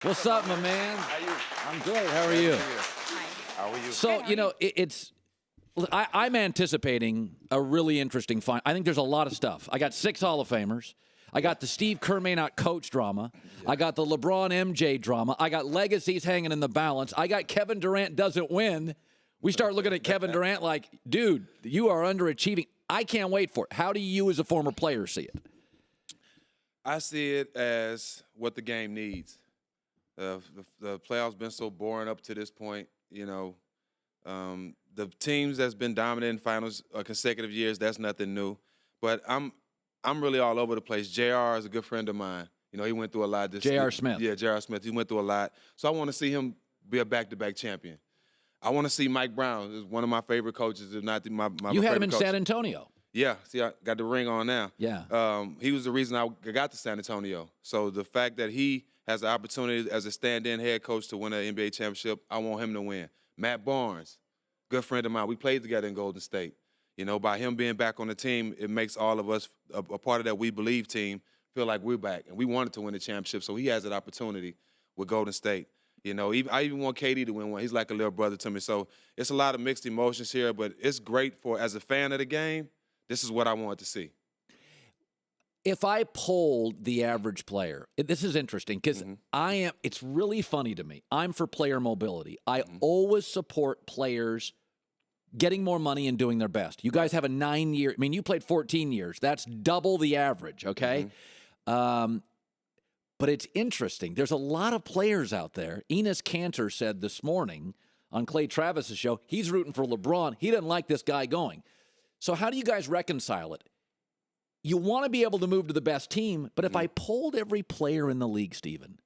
What's up, my man? How you? I'm great. How are you? How are you? So, I'm anticipating a really interesting fight. I think there's a lot of stuff. I got 6 Hall of Famers. I got the Steve Kerr may not coach drama. I got the LeBron MJ drama. I got legacies hanging in the balance. I got Kevin Durant doesn't win. We start looking at Kevin Durant like, dude, you are underachieving. I can't wait for it. How do you as a former player see it? I see it as what the game needs. The playoffs been so boring up to this point. The teams that's been dominant in finals consecutive years, that's nothing new. But I'm really all over the place. JR is a good friend of mine. He went through a lot. J.R. Smith. Yeah, J.R. Smith. He went through a lot. So I want to see him be a back-to-back champion. I want to see Mike Brown, who's one of my favorite coaches, if not my You had him in coach. San Antonio. Yeah, see, I got the ring on now. Yeah. He was the reason I got to San Antonio. So the fact that he has the opportunity as a stand-in head coach to win an NBA championship, I want him to win. Matt Barnes, good friend of mine. We played together in Golden State. By him being back on the team, it makes all of us, a part of that We Believe team, feel like we're back. And we wanted to win the championship, so he has that opportunity with Golden State. I even want KD to win one. He's like a little brother to me. So it's a lot of mixed emotions here, but it's great as a fan of the game, this is what I want to see. If I polled the average player, this is interesting because it's really funny to me. I'm for player mobility. I always support players getting more money and doing their best. You guys have a 9-year, you played 14 years. That's double the average, okay? But it's interesting. There's a lot of players out there. Enes Kanter said this morning on Clay Travis's show, he's rooting for LeBron. He doesn't like this guy going. So how do you guys reconcile it? You want to be able to move to the best team, but if I polled every player in the league, Steven,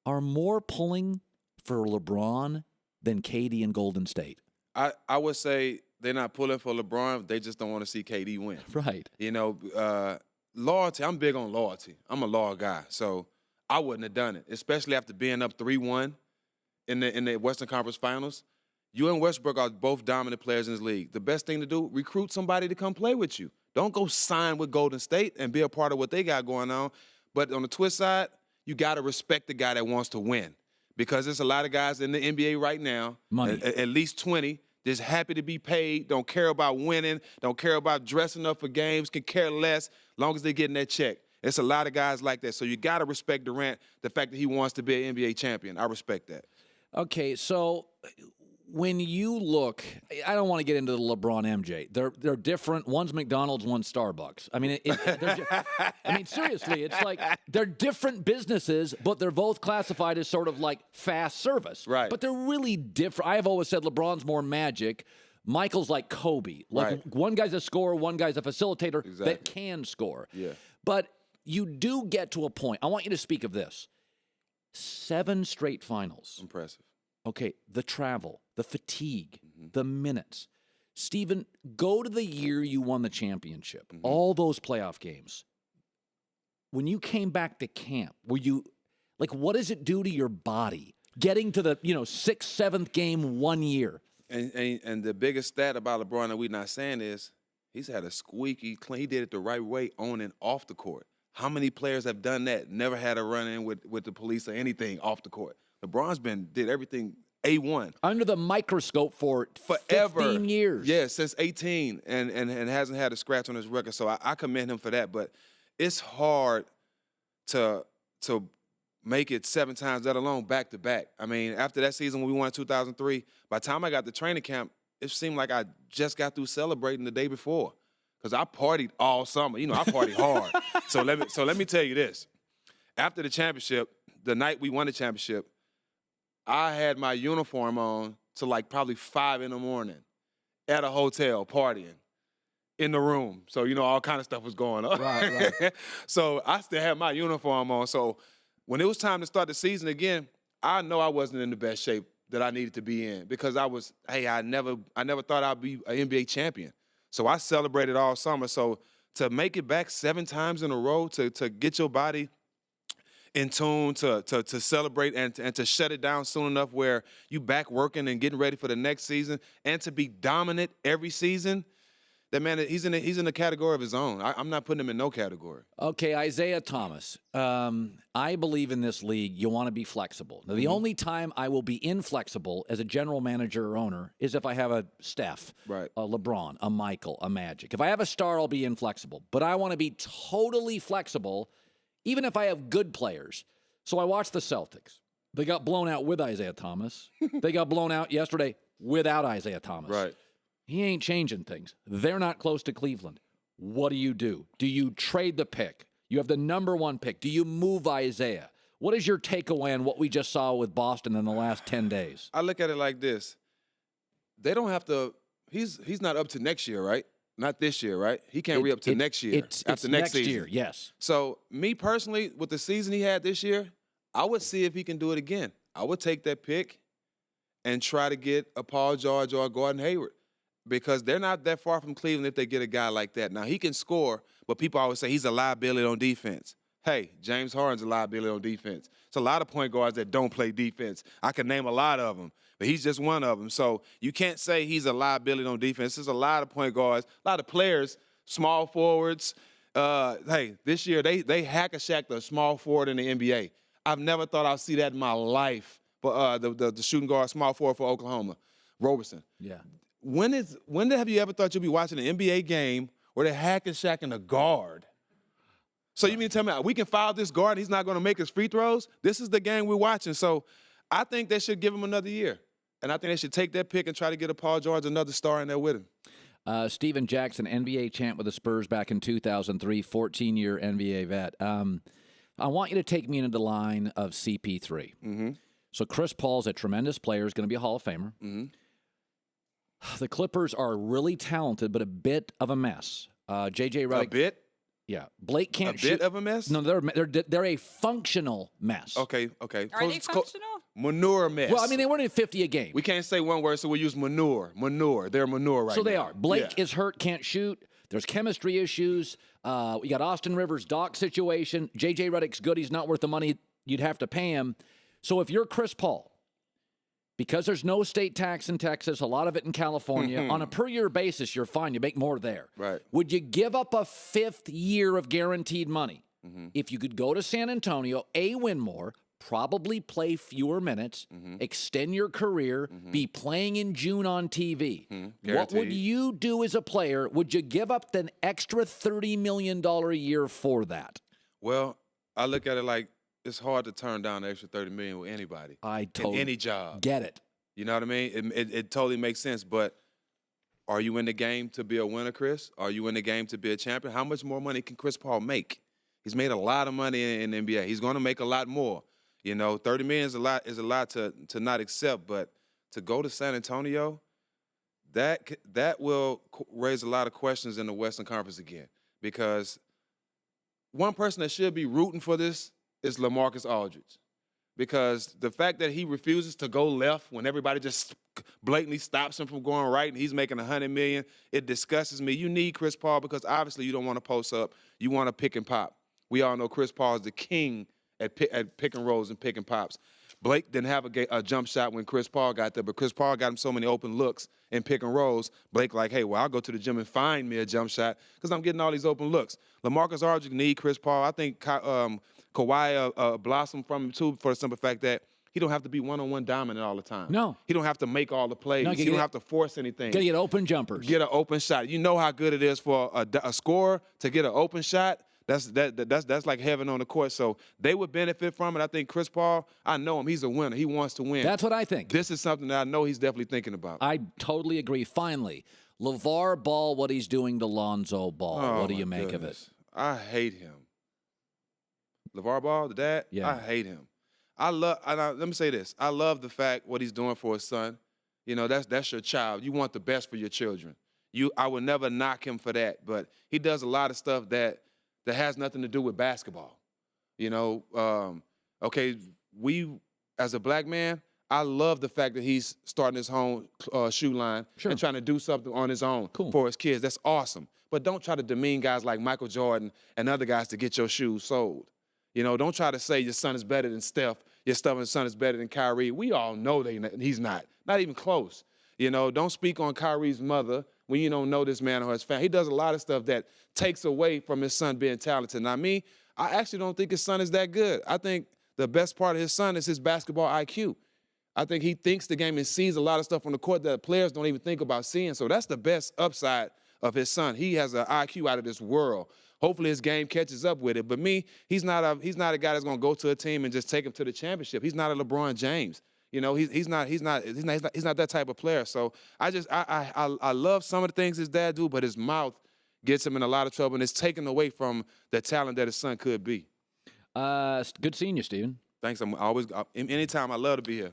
are more pulling for LeBron than KD and Golden State? I would say they're not pulling for LeBron. They just don't want to see KD win. Right. Loyalty, I'm big on loyalty. I'm a loyal guy, so I wouldn't have done it, especially after being up 3-1 in the Western Conference Finals. You and Westbrook are both dominant players in this league. The best thing to do, recruit somebody to come play with you. Don't go sign with Golden State and be a part of what they got going on. But on the Twist side, you got to respect the guy that wants to win, because there's a lot of guys in the NBA right now, at least 20, just happy to be paid, don't care about winning, don't care about dressing up for games, can care less, long as they're getting that check. It's a lot of guys like that. So you got to respect Durant, the fact that he wants to be an NBA champion. I respect that. Okay, so when you look, I don't want to get into the LeBron MJ. They're different. One's McDonald's, one's Starbucks. Seriously, it's like they're different businesses, but they're both classified as sort of like fast service. Right. But they're really different. I've always said LeBron's more magic. Michael's like Kobe. One guy's a scorer, one guy's a facilitator that can score. Yeah. But you do get to a point. I want you to speak of this. 7 straight finals. Impressive. Okay, the travel, the fatigue, the minutes. Steven, go to the year you won the championship, all those playoff games. When you came back to camp, were you, what does it do to your body? Getting to the, 6th, 7th game 1 year. And the biggest stat about LeBron that we're not saying is he's had a squeaky clean. He did it the right way on and off the court. How many players have done that? Never had a run-in with the police or anything off the court. LeBron's did everything A1. Under the microscope for forever. 15 years. Yeah, since 18, and hasn't had a scratch on his record. So I commend him for that. But it's hard to make it 7 times, let alone back-to-back. After that season when we won in 2003, by the time I got to training camp, it seemed like I just got through celebrating the day before, because I partied all summer. I partied hard. So let me tell you this. After the championship, the night we won the championship, I had my uniform on to probably 5 in the morning at a hotel partying in the room. So, all kind of stuff was going on. Right. So I still had my uniform on. So when it was time to start the season again, I know I wasn't in the best shape that I needed to be in, because I never thought I'd be an NBA champion. So I celebrated all summer. So to make it back 7 times in a row, to get your body in tune, to celebrate and to shut it down soon enough where you back working and getting ready for the next season, and to be dominant every season, That man, he's in a category of his own. I'm not putting him in no category. Okay, Isaiah Thomas. I believe in this league, you want to be flexible. Now, the only time I will be inflexible as a general manager or owner is if I have a Steph, Right. a LeBron, a Michael, a Magic. If I have a star, I'll be inflexible. But I want to be totally flexible, even if I have good players. So I watched the Celtics. They got blown out with Isaiah Thomas. They got blown out yesterday without Isaiah Thomas. Right. He ain't changing things. They're not close to Cleveland. What do? Do you trade the pick? You have the number 1 pick. Do you move Isaiah? What is your takeaway on what we just saw with Boston in the last 10 days? I look at it like this. They don't have to – he's not up to next year, right? Not this year, right? He can't re-up to next year. It's next season. Year, yes. So, me personally, with the season he had this year, I would see if he can do it again. I would take that pick and try to get a Paul George or a Gordon Hayward, because they're not that far from Cleveland if they get a guy like that. Now, he can score, but people always say he's a liability on defense. Hey, James Harden's a liability on defense. It's a lot of point guards that don't play defense. I can name a lot of them, but he's just one of them. So you can't say he's a liability on defense. There's a lot of point guards, a lot of players, small forwards. Hey, this year they hack-a-shacked a small forward in the NBA. I've never thought I'd see that in my life. But the shooting guard, small forward for Oklahoma, Roberson. Yeah. When have you ever thought you'd be watching an NBA game where they're hack-a-shacking a guard? So you mean to tell me we can foul this guard and he's not going to make his free throws? This is the game we're watching. So I think they should give him another year. And I think they should take that pick and try to get a Paul George, another star in there with him. Steven Jackson, NBA champ with the Spurs back in 2003, 14-year NBA vet. I want you to take me into the line of CP3. Mm-hmm. So Chris Paul's a tremendous player, is going to be a Hall of Famer. Mm-hmm. The Clippers are really talented, but a bit of a mess. J.J. Redick. A bit? Yeah. Blake can't shoot. A bit of a mess? No, they're a functional mess. Okay. Are they functional? Manure mess. Well, I mean, they weren't at 50 a game. We can't say one word, so we use manure. They're manure right now. So they are. Blake is hurt, can't shoot. There's chemistry issues. We got Austin Rivers' Doc situation. J.J. Redick's good. He's not worth the money you'd have to pay him. So if you're Chris Paul, because there's no state tax in Texas, a lot of it in California, on a per-year basis, you're fine. You make more there. Right. Would you give up a 5th year of guaranteed money if you could go to San Antonio, win more, probably play fewer minutes, extend your career, be playing in June on TV? What would you do as a player? Would you give up an extra $30 million a year for that? Well, I look at it like it's hard to turn down an extra $30 million with anybody. In any job. Get it. You know what I mean? It totally makes sense. But are you in the game to be a winner, Chris? Are you in the game to be a champion? How much more money can Chris Paul make? He's made a lot of money in the NBA. He's going to make a lot more. You know, $30 million is a lot to not accept. But to go to San Antonio, that will raise a lot of questions in the Western Conference again. Because one person that should be rooting for this is LaMarcus Aldridge, because the fact that he refuses to go left when everybody just blatantly stops him from going right and he's making $100 million, it disgusts me. You need Chris Paul because obviously you don't want to post up. You want to pick and pop. We all know Chris Paul is the king at pick and rolls and pick and pops. Blake didn't have a jump shot when Chris Paul got there, but Chris Paul got him so many open looks and pick and rolls. Blake like, hey, well, I'll go to the gym and find me a jump shot because I'm getting all these open looks. LaMarcus Aldridge need Chris Paul. I think Kawhi blossomed from him too, for the simple fact that he don't have to be one-on-one dominant all the time. No. He don't have to make all the plays. He don't have to force anything. Got to get open jumpers. Get an open shot. You know how good it is for a scorer to get an open shot. That's like heaven on the court. So they would benefit from it. I think Chris Paul, I know him. He's a winner. He wants to win. That's what I think. This is something that I know he's definitely thinking about. I totally agree. Finally, LaVar Ball, what he's doing to Lonzo Ball. What do you make of it? I hate him. LaVar Ball, the dad, I hate him. Let me say this. I love the fact what he's doing for his son. You know, that's your child. You want the best for your children. I would never knock him for that, but he does a lot of stuff that has nothing to do with basketball. You know, we, as a black man, I love the fact that he's starting his own shoe line and trying to do something on his own for his kids. That's awesome. But don't try to demean guys like Michael Jordan and other guys to get your shoes sold. You know, don't try to say your son is better than Steph, your son is better than Kyrie. We all know he's not even close. You know, don't speak on Kyrie's mother when you don't know this man or his family. He does a lot of stuff that takes away from his son being talented. Now, me, I actually don't think his son is that good. I think the best part of his son is his basketball IQ. I think he thinks the game and sees a lot of stuff on the court that players don't even think about seeing. So that's the best upside of his son. He has an IQ out of this world. Hopefully his game catches up with it. But me, he's not a guy that's going to go to a team and just take him to the championship. He's not a LeBron James. You know, he's not that type of player. So I love some of the things his dad do, but his mouth gets him in a lot of trouble, and it's taken away from the talent that his son could be. Good seeing you, Steven. Thanks. Anytime. I love to be here.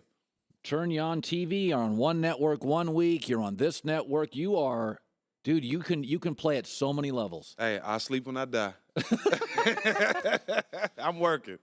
Turn you on TV. You're on one network 1 week. You're on this network. You are, dude. You can play at so many levels. Hey, I sleep when I die. I'm working.